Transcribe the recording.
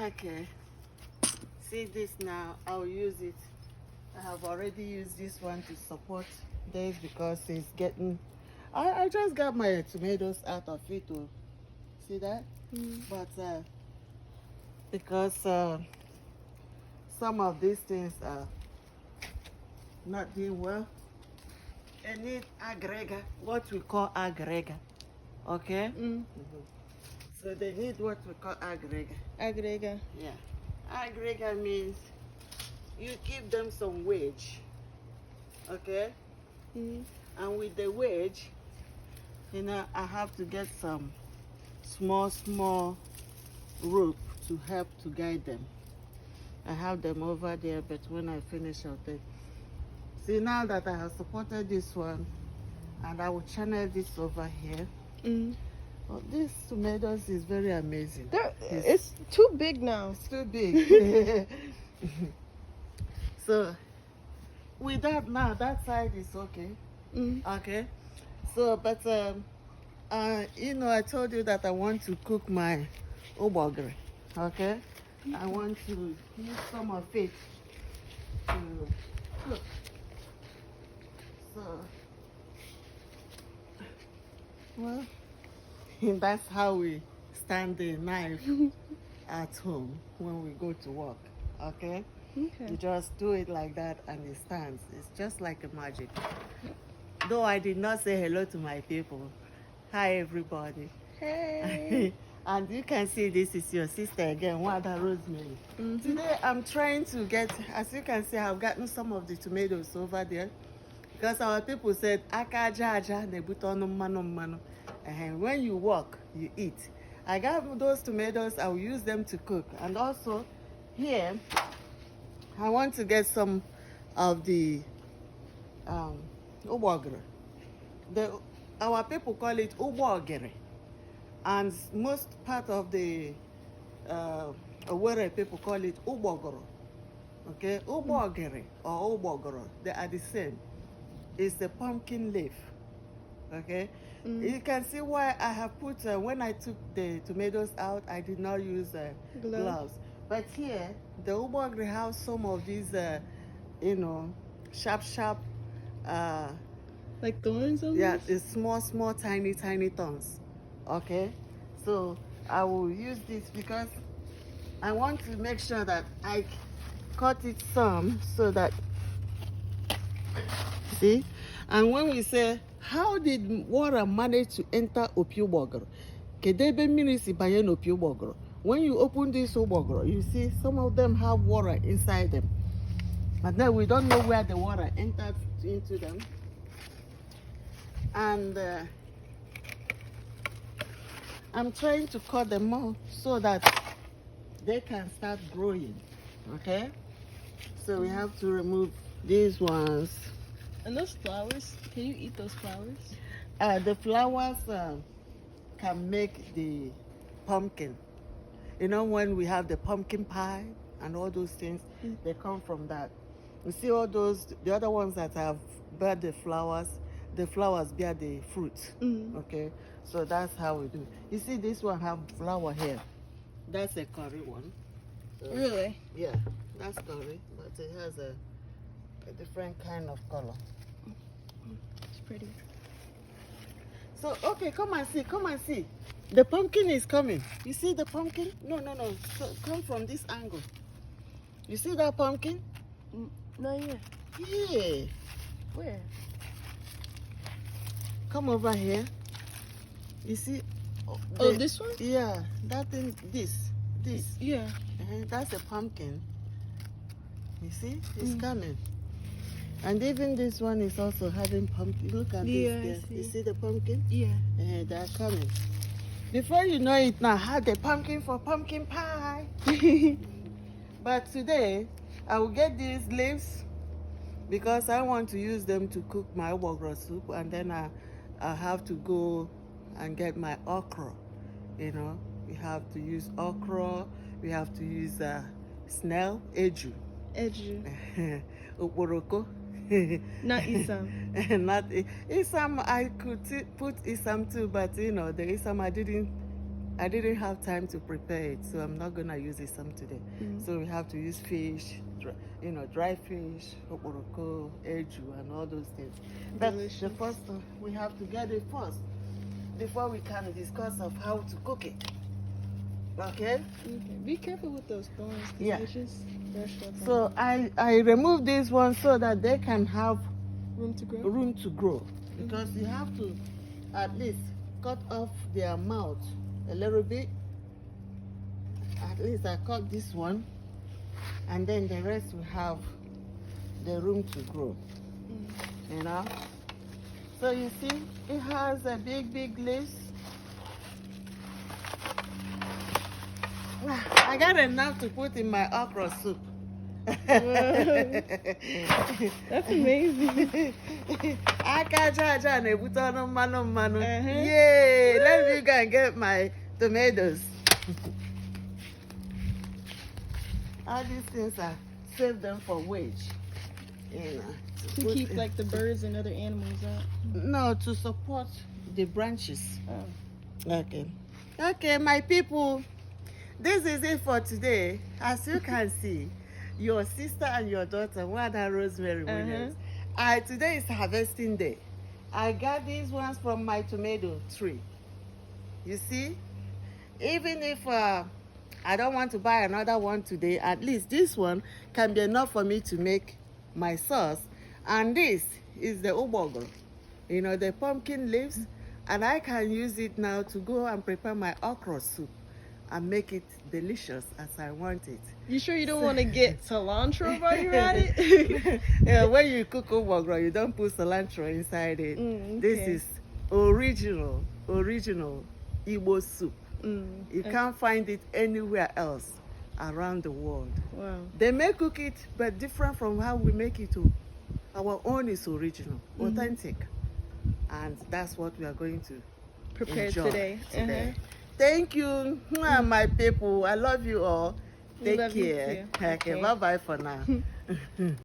Okay. See this now, I'll use it. I have already used this one to support this because it's getting... I just got my tomatoes out of it too. See that? But because some of these things are not doing well, I need aggregate, what we call aggregate. Okay? So they need what we call aggregate. Aggregate. Yeah. Aggregate means you give them some wage. Okay? And with the wage, you know, I have to get some small rope to help to guide them. I have them over there, but when I finish, I'll take. See, now that I have supported this one, and I will channel this over here. Well, this tomatoes is very amazing. It's too big now. It's too big. So, with that now, that side is okay. Okay. So, but you know, I told you that I want to cook my obogre. Okay. I want to use some of it to cook. So, well, that's how we stand the knife at home when we go to work. Okay. You just do it like that and it stands. It's just like a magic. Though I did not say hello to my people. Hi everybody. Hey. And you can see this is your sister again, Wada Rosemary. Today I'm trying to get, as you can see, I've gotten some of the tomatoes over there. Because our people said, Aka jaja nebutonu mano. And when you walk, you eat. I got those tomatoes, I'll use them to cook. And also here, I want to get some of the ubogre. Our people call it ubogere. And most part of the Owerri people call it ubogoro. Okay, ubogere or ubogoro, they are the same. It's the pumpkin leaf. Okay, you can see why I have put, when I took the tomatoes out, I did not use gloves. But here, the ubogre has some of these, you know, sharp, like thorns on yeah, it's small, tiny thorns. Okay, so I will use this because I want to make sure that I cut it some so that, see, and when we say, how did water manage to enter opiubogoro? Kedebe minisi bayen opiubogoro. When you open this ubogoro, you see some of them have water inside them. But then we don't know where the water entered into them. And I'm trying to cut them off so that they can start growing. Okay? So we have to remove these ones. And those flowers, can you eat those flowers? The flowers can make the pumpkin. You know, when we have the pumpkin pie and all those things, they come from that. You see all those, the other ones that have bear the flowers bear the fruit. Okay, so that's how we do. You see, this one have flower here. That's a curry one. So, really? Yeah, that's curry, but it has a different kind of color. It's pretty. So, okay, come and see. The pumpkin is coming. You see the pumpkin? No. So, come from this angle. You see that pumpkin? Not yet. Yeah. Where? Come over here. You see? Oh, this one? Yeah, that thing, this. Yeah. That's a pumpkin. You see? It's coming. And even this one is also having pumpkin. Look at this. You see the pumpkin? Yeah. They're coming. Before you know it now, I had the pumpkin for pumpkin pie. But today, I will get these leaves because I want to use them to cook my ubogro soup, and then I have to go and get my okra. You know, we have to use okra, we have to use snail, eju. Oporoko. Not isam. Not isam. I could put isam too, but you know, the isam I didn't I didn't have time to prepare it, so I'm not gonna use it some today. So we have to use fish, dry fish, oporoko, eju, and all those things. But Delicious. the first we have to get it first before we can discuss of how to cook it. Okay? Be careful with those thorns. Yeah. They just brush up. So I remove this one so that they can have Room to grow. room to grow, because you have to at least cut off their mouth a little bit. At least I cut this one, and then the rest will have the room to grow. You know. So you see, it has a big leaves. I got enough to put in my okra soup. That's amazing. Yay! Let me go and get my tomatoes. All these things I save them for wage. To keep like the birds and other animals out. No, to support the branches. Oh. Okay, my people. This is it for today. As you can see, your sister and your daughter, Rosemary Williams. Today is harvesting day. I got these ones from my tomato tree. You see? Even if I don't want to buy another one today, at least this one can be enough for me to make my sauce. And this is the ubogo, the pumpkin leaves. And I can use it now to go and prepare my okra soup and make it delicious as I want it. You sure you don't want to get cilantro while you're at it? Yeah, when you cook ubogo, you don't put cilantro inside it. Okay. This is original Igbo soup. You can't find it anywhere else around the world. Wow. They may cook it, but different from how we make it too. Our own is original, authentic. And that's what we are going to Prepare enjoy today. Thank you, my people. I love you all. Take Love you care. too. Okay, bye-bye for now.